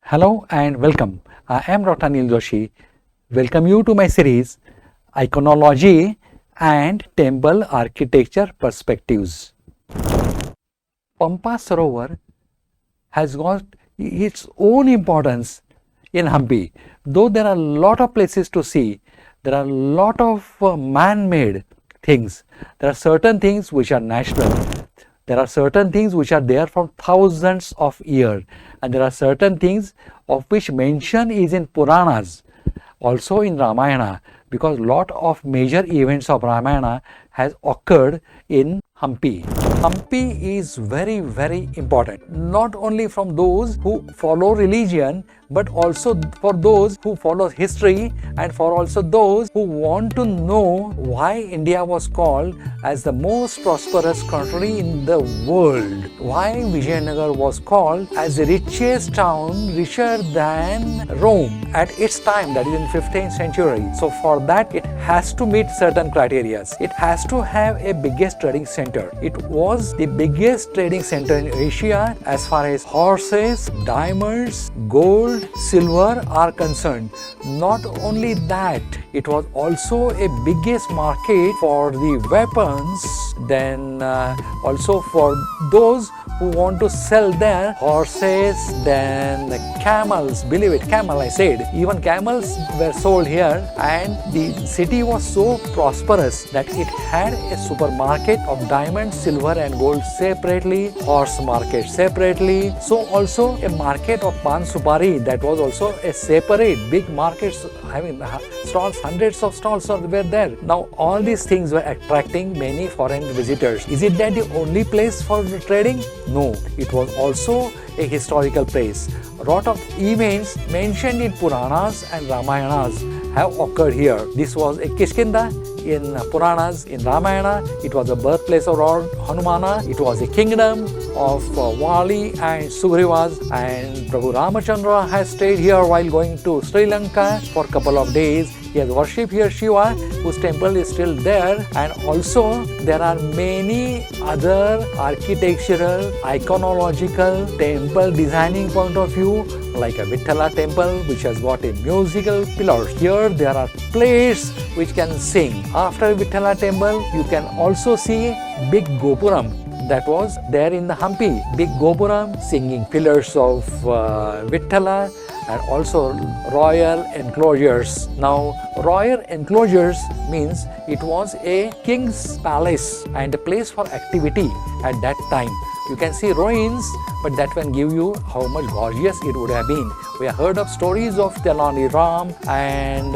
Hello and welcome. I am Dr. Anil Joshi. Welcome you to my series Iconology and Temple Architecture Perspectives. Pampa Sarovar has got its own importance in Hampi. Though there are a lot of places to see, there are a lot of man-made things. There are certain things which are natural. There are certain things which are there from thousands of years, and there are certain things of which mention is in Puranas, also in Ramayana, because lot of major events of Ramayana has occurred in Hampi. Hampi is very, very important, not only from those who follow religion, but also for those who follow history and for also those who want to know why India was called as the most prosperous country in the world, why Vijayanagar was called as the richest town, richer than Rome at its time, that is in 15th century. So for that it has to meet certain criteria. It has to have a biggest trading center. It was the biggest trading center in Asia as far as horses, diamonds, gold, silver are concerned. Not only that, it was also a biggest market for the weapons, then also for those who want to sell their horses, then the camels, believe it, camel I said, even camels were sold here, and the city was so prosperous that it had a supermarket of diamonds, silver and gold separately, horse market separately, so also a market of pan supari, that was also a separate big market having stalls, hundreds of stalls were there. Now all these things were attracting many foreign visitors. Is it that the only place for trading? No, it was also a historical place. A lot of events mentioned in Puranas and Ramayanas have occurred here. This was a Kishkinda in Puranas. In Ramayana, it was the birthplace of Lord Hanumana. It was a kingdom of Vali and Sugriva's, and Prabhu Ramachandra has stayed here while going to Sri Lanka for a couple of days. He has worshipped here Shiva, whose temple is still there, and also there are many other architectural, iconological, temple designing point of view, like a Vithala temple which has got a musical pillar. Here there are plates which can sing. After Vithala temple, you can also see big Gopuram that was there in the Hampi. Big Gopuram, singing pillars of Vithala, and also royal enclosures. Now, royal enclosures means it was a king's palace and a place for activity at that time. You can see ruins, but that can give you how much gorgeous it would have been. We have heard of stories of Tenali Ram and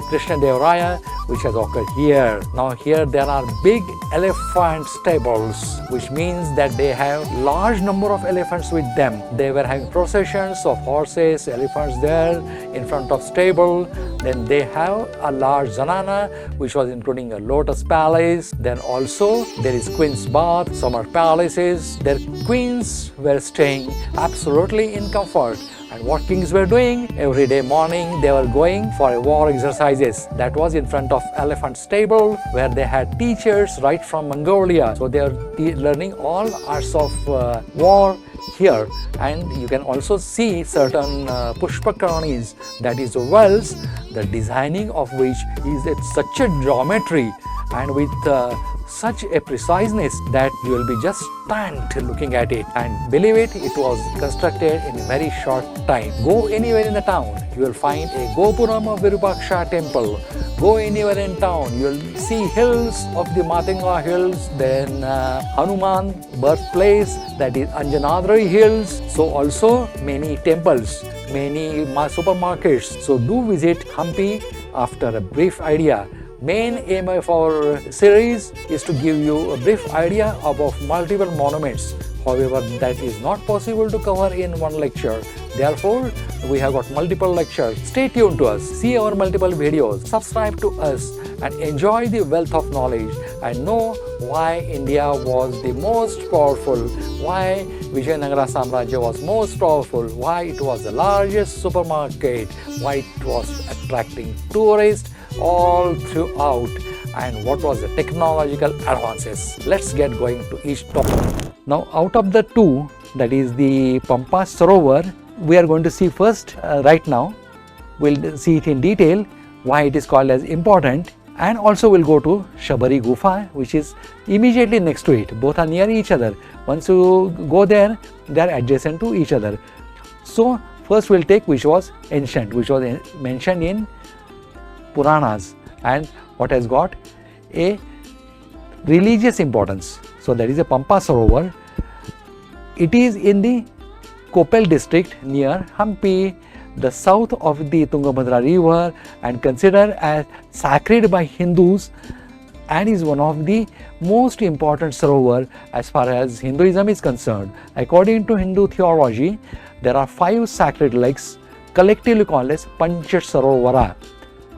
Krishna Dev Raya, which has occurred here. Now here there are big elephant stables, which means that they have large number of elephants with them. They were having processions of horses, elephants there in front of stable. Then they have a large zanana, which was including a lotus palace. Then also there is Queen's Bath, summer palaces. Their queens were staying absolutely in comfort. And what kings were doing? Every day morning they were going for war exercises. That was in front of elephant stable, where they had teachers right from Mongolia. So they are learning all arts of war here. And you can also see certain pushpakaranis, that is wells, the designing of which is at such a geometry and with such a preciseness that you will be just stunned looking at it. And believe it, it was constructed in a very short time. Go anywhere in the town, you will find a Gopuram of Virupaksha temple. Go anywhere in town, you will see hills of the Matinga hills, then Hanuman birthplace, that is Anjanadri hills. So also many temples, many supermarkets. So do visit Hampi after a brief idea. Main aim of our series is to give you a brief idea about multiple monuments. However, that is not possible to cover in one lecture. Therefore, we have got multiple lectures. Stay tuned to us, see our multiple videos, subscribe to us and enjoy the wealth of knowledge and know why India was the most powerful, why Vijayanagara Samrajya was most powerful, why it was the largest supermarket, why it was attracting tourists all throughout, and what was the technological advances. Let's get going to each topic. Now out of the two, that is the Pampa Sarovar we are going to see first right now. We'll see it in detail why it is called as important, and also we'll go to Shabari Gufa, which is immediately next to it. Both are near each other. Once you go there, they are adjacent to each other. So first we'll take which was ancient, which was mentioned in Puranas and what has got a religious importance. So that is a Pampa Sarovar. It is in the Koppal district near Hampi, the south of the Tungabhadra river, and considered as sacred by Hindus, and is one of the most important Sarovar as far as Hinduism is concerned. According to Hindu theology, there are 5 sacred lakes collectively called as Pancha Sarovara.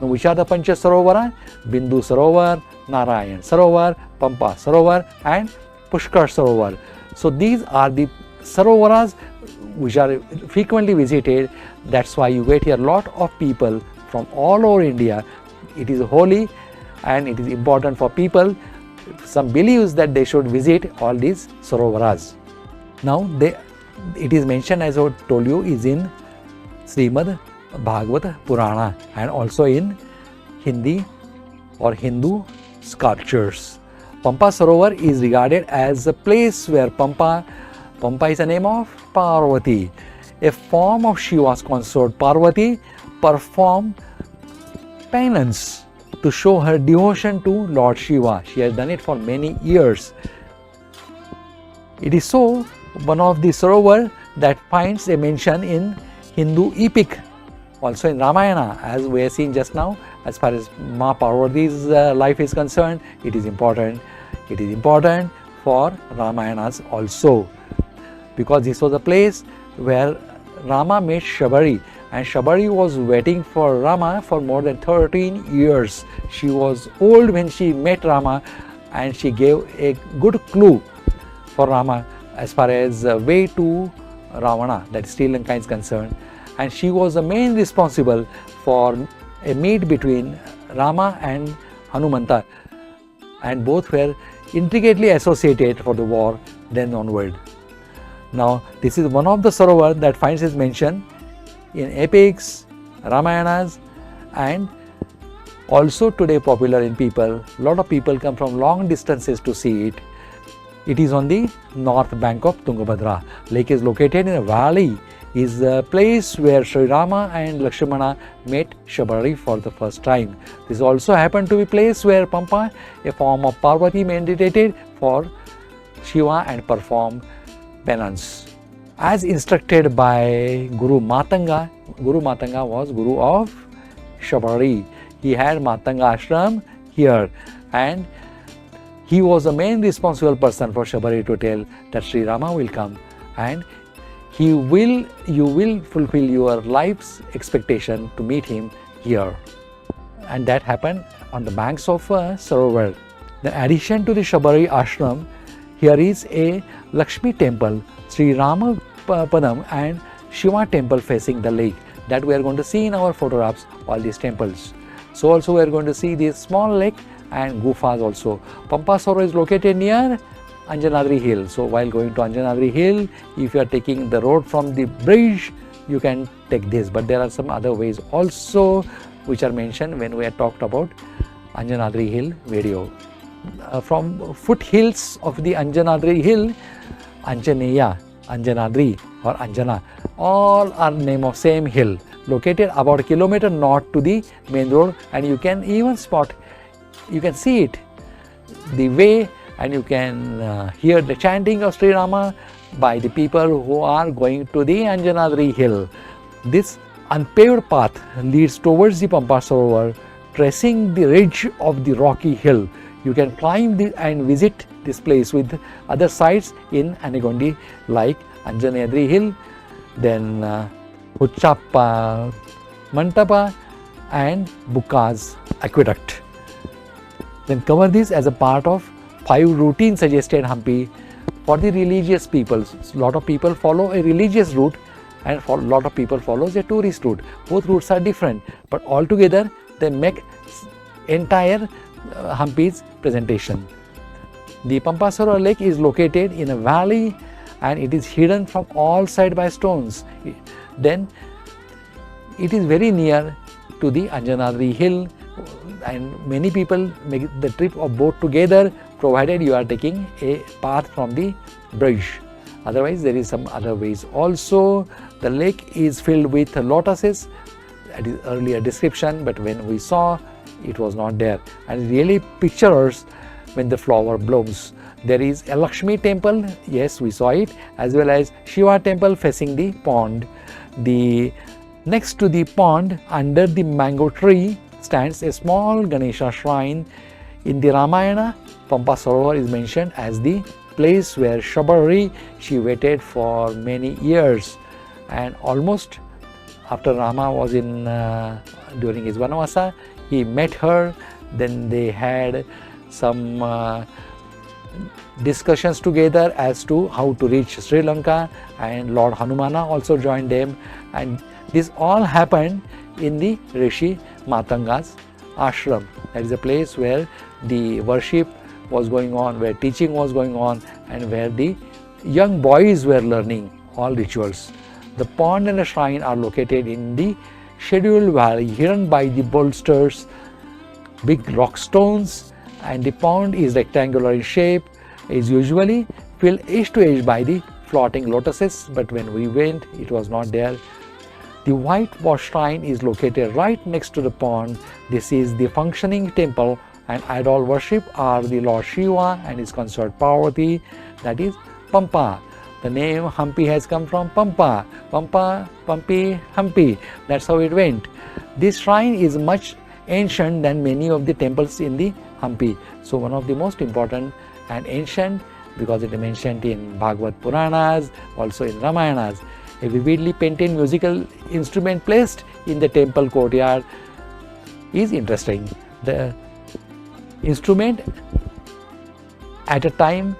Now, which are the Pancha Sarovara? Bindu Sarovar, Narayan Sarovar, Pampa Sarovar and Pushkar Sarovar. So these are the Sarovaras which are frequently visited. That's why you get here a lot of people from all over India. It is holy and it is important for people. Some believes that they should visit all these Sarovaras. Now it is mentioned, as I told you, is in Srimad Bhagavad Purana and also in Hindi or Hindu sculptures. Pampa Sarovar is regarded as a place where Pampa is a name of Parvati, a form of Shiva's consort. Parvati performed penance to show her devotion to Lord Shiva. She has done it for many years. It is so one of the Sarovar that finds a mention in Hindu epic, also in Ramayana, as we have seen just now. As far as Ma Parvati's life is concerned, it is important. It is important for Ramayanas also, because this was a place where Rama met Shabari, and Shabari was waiting for Rama for more than 13 years. She was old when she met Rama, and she gave a good clue for Rama as far as way to Ravana, that is Sri Lanka, is concerned. And she was the main responsible for a meet between Rama and Hanumanta, and both were intricately associated for the war then onward. Now this is one of the Sarovar that finds its mention in epics, Ramayanas, and also today popular in people. A lot of people come from long distances to see it. It is on the north bank of Tungabhadra. Lake is located in a valley, is a place where Sri Rama and Lakshmana met Shabari for the first time. This also happened to be a place where Pampa, a form of Parvati, meditated for Shiva and performed penance. As instructed by Guru Matanga. Guru Matanga was Guru of Shabari. He had Matanga ashram here, and he was the main responsible person for Shabari to tell that Sri Rama will come and you will fulfill your life's expectation to meet him here. And that happened on the banks of Sarovar. In addition to the Shabari ashram, here is a Lakshmi temple, Sri Rama Padam and Shiva temple facing the lake, that we are going to see in our photographs, all these temples. So also we are going to see this small lake and gufas also. Pampa Sarovar is located near Anjanadri Hill. So while going to Anjanadri Hill, if you are taking the road from the bridge, you can take this. But there are some other ways also which are mentioned when we had talked about Anjanadri Hill video. From foothills of the Anjanadri Hill, Anjaneya, Anjanadri or Anjana, all are name of same hill, located about a kilometer north to the main road, and you can even spot, you can see it, the way, and you can hear the chanting of Sri Rama by the people who are going to the Anjanadri Hill. This unpaved path leads towards the Pampa Sarovar, tracing the ridge of the rocky hill. You can climb and visit this place with other sites in Anegondi like Anjanadri Hill, then Huchappa Mantapa and Bukaz Aqueduct. Then cover this as a part of 5 routines suggested Hampi for the religious people. A lot of people follow a religious route and a lot of people follows a tourist route. Both routes are different, but altogether they make entire Hampi's presentation. The Pampa Sarovar lake is located in a valley and it is hidden from all sides by stones. Then it is very near to the Anjanadri hill, and many people make the trip of boat together, provided you are taking a path from the bridge. Otherwise, there is some other ways also. The lake is filled with lotuses. That is earlier description, but when we saw, it was not there, and really pictures when the flower blooms. There is a Lakshmi temple, yes, we saw it, as well as Shiva temple facing the pond. The next to the pond, under the mango tree, stands a small Ganesha shrine. In the Ramayana, Pampa Sarovar is mentioned as the place where Shabari, she waited for many years, and almost after Rama was in during his Vanavasa, he met her. Then they had some discussions together as to how to reach Sri Lanka, and Lord Hanumana also joined them, and this all happened in the Rishi Matanga's ashram. That is a place where the worship was going on, where teaching was going on, and where the young boys were learning all rituals. The pond and the shrine are located in the scheduled valley, hidden by the bolsters, big rock stones, and the pond is rectangular in shape, is usually filled edge to edge by the floating lotuses, but when we went, it was not there. The whitewashed shrine is located right next to the pond. This is the functioning temple, and idol worship are the Lord Shiva and his consort Parvati, that is Pampa. The name Hampi has come from Pampa. Pampa, Pampi, Hampi. That's how it went. This shrine is much ancient than many of the temples in the Hampi. So one of the most important and ancient, because it is mentioned in Bhagavad Puranas, also in Ramayanas. A vividly painted musical instrument placed in the temple courtyard is interesting. The instrument at a time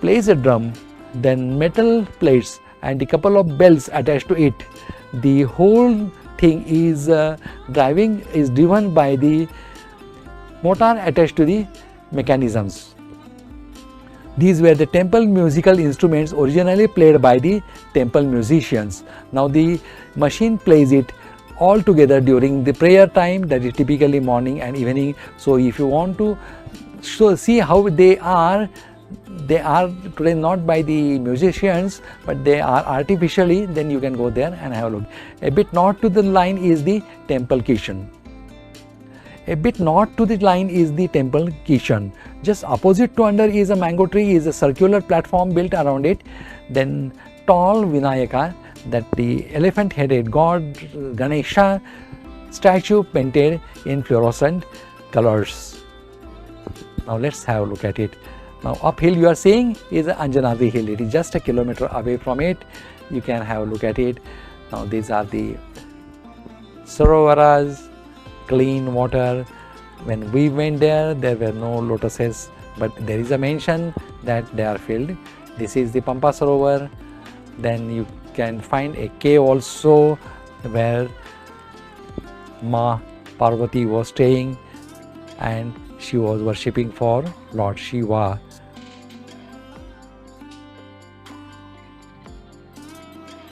plays a drum, then metal plates and a couple of bells attached to it. The whole thing is driven by the motor attached to the mechanisms. These were the temple musical instruments originally played by the temple musicians. Now the machine plays it all together during the prayer time, that is typically morning and evening. So if you want to see how they are today not by the musicians, but they are artificially, then you can go there and have a look. A bit north to the line is the temple kitchen. A bit north to the line is the temple kitchen. Just opposite to under is a mango tree, is a circular platform built around it. Then tall Vinayaka, that the elephant-headed god Ganesha statue painted in fluorescent colors. Now let's have a look at it. Now uphill you are seeing is Anjanadri hill. It is just a kilometer away from it. You can have a look at it. Now these are the Sarovaras, clean water. When we went there, there were no lotuses, but there is a mention that they are filled. This is the Pampa Sarovar. Then you can find a cave also where Ma Parvati was staying and she was worshipping for Lord Shiva.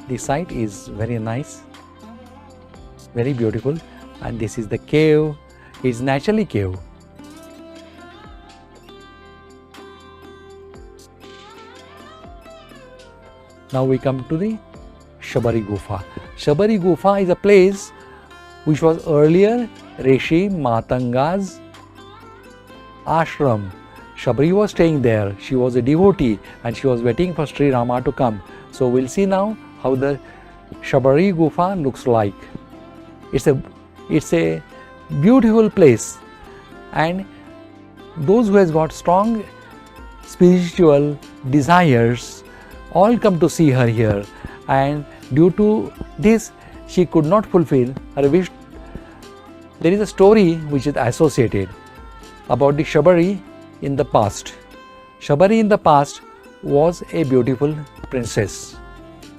The site is very nice, very beautiful, and this is the cave. It's naturally cave. Now we come to the Shabari Gufa. Shabari Gufa is a place which was earlier Rishi Matanga's ashram. Shabari was staying there. She was a devotee and she was waiting for Sri Rama to come. So we'll see now how the Shabari Gufa looks like. It's a beautiful place, and those who has got strong spiritual desires all come to see her here, and due to this she could not fulfill her wish. There is a story which is associated about the Shabari in the past. Shabari in the past was a beautiful princess.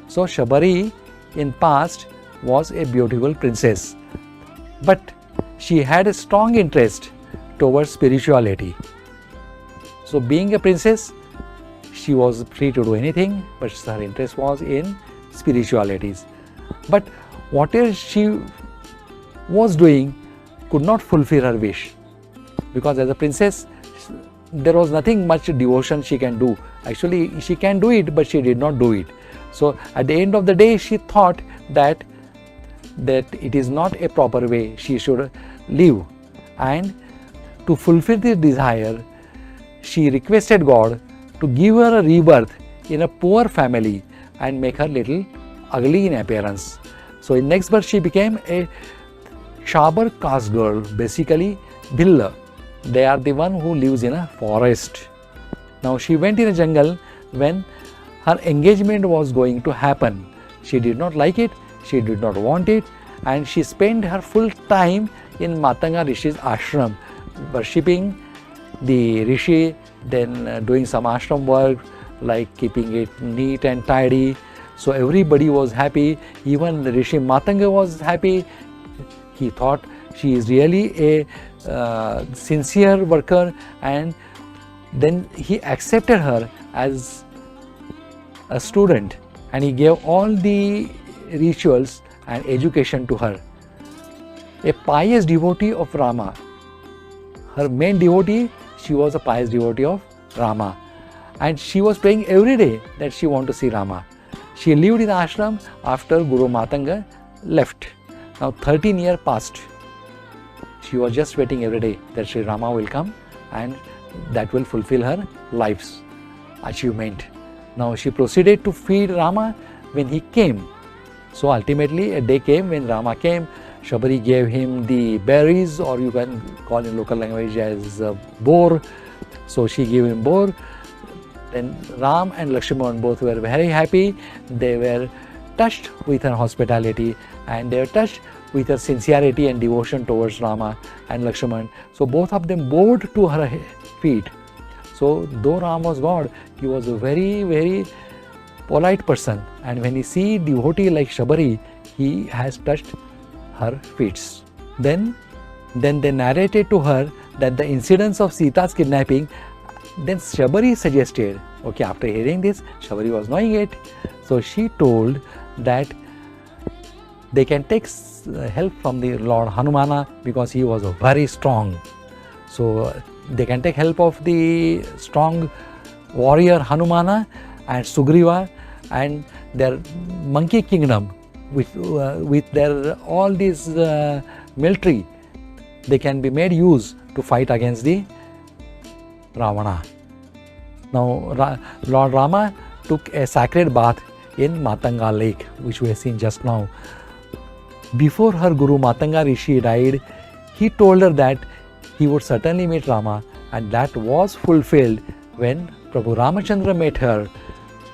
So Shabari in past was a beautiful princess, but she had a strong interest towards spirituality. So being a princess, she was free to do anything, but her interest was in spiritualities. But whatever she was doing could not fulfill her wish, because as a princess there was nothing much devotion she can do. Actually she can do it, but she did not do it. So at the end of the day she thought that it is not a proper way she should live, and to fulfill this desire she requested God to give her a rebirth in a poor family and make her little ugly in appearance. So in next birth she became a Shabar caste girl, basically Bhilla. They are the one who lives in a forest. Now she went in a jungle when her engagement was going to happen. She did not like it, she did not want it, and she spent her full time in Matanga Rishi's ashram, worshipping the Rishi, then doing some ashram work like keeping it neat and tidy. So everybody was happy, even Rishi Matanga was happy. He thought she is really a sincere worker, and then he accepted her as a student and he gave all the rituals and education to her. A pious devotee of Rama. Her main devotee, she was a pious devotee of Rama, and she was praying every day that she wanted to see Rama. She lived in the ashram after Guru Matanga left. Now 13 years passed. She was just waiting every day that Sri Rama will come and that will fulfill her life's achievement. Now she proceeded to feed Rama when he came. So ultimately a day came when Rama came. Shabari gave him the berries, or you can call in local language as boar. So she gave him boar. Then Ram and Lakshman both were very happy. They were touched with her hospitality, and they were touched with her sincerity and devotion towards Rama and Lakshman. So both of them bowed to her feet. So though Ram was God, he was a very, very polite person, and when he see devotee like Shabari, he has touched her feet. Then they narrated to her that the incidents of Sita's kidnapping. Then Shabari suggested, okay, after hearing this, Shabari was knowing it, so she told that they can take help from the Lord Hanumana because he was very strong. So they can take help of the strong warrior Hanumana and Sugriva and their monkey kingdom with their all these military. They can be made use to fight against the Ravana. Now Lord Rama took a sacred bath in Matanga lake, which we have seen just now. Before her Guru Matanga Rishi died, he told her that he would certainly meet Rama, and that was fulfilled when Prabhu Ramachandra met her.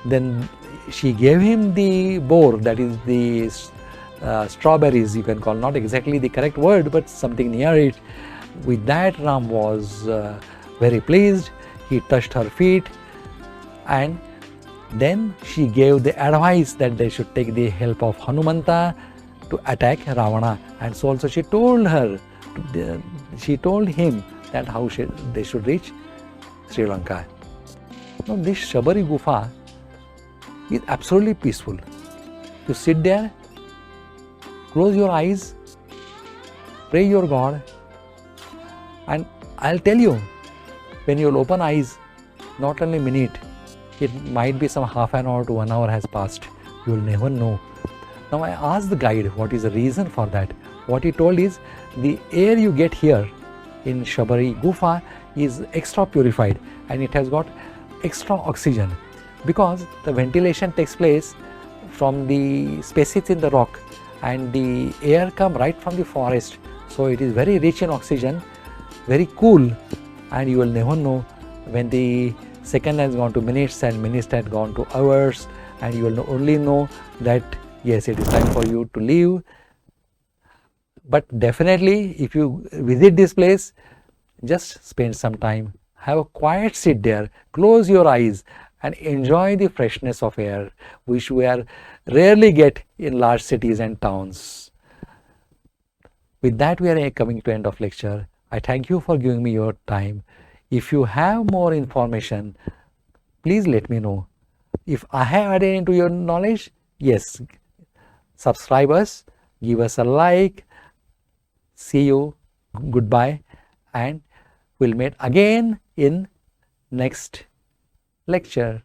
Then she gave him the boar, that is the strawberries, you can call, not exactly the correct word, but something near it. With that, Ram was very pleased. He touched her feet, and then she gave the advice that they should take the help of Hanumanta to attack Ravana. And so also she told him that how they should reach Sri Lanka. Now this Shabari Gufa is absolutely peaceful. You sit there, close your eyes, pray your God, and I'll tell you, when you'll open eyes, not only a minute, it might be some half an hour to 1 hour has passed. You'll never know. Now I asked the guide what is the reason for that. What he told is, the air you get here in Shabari Gufa is extra purified and it has got extra oxygen, because the ventilation takes place from the spaces in the rock and the air come right from the forest. So it is very rich in oxygen, very cool, and you will never know when the second has gone to minutes and minutes has gone to hours, and you will only know that yes, it is time for you to leave. But definitely if you visit this place, just spend some time, have a quiet sit there, close your eyes and enjoy the freshness of air, which we are rarely get in large cities and towns. With that, we are coming to end of lecture. I thank you for giving me your time. If you have more information, Please let me know. If I have added into your knowledge, yes, subscribe us, give us a like. See you, goodbye, and we'll meet again in next lecture.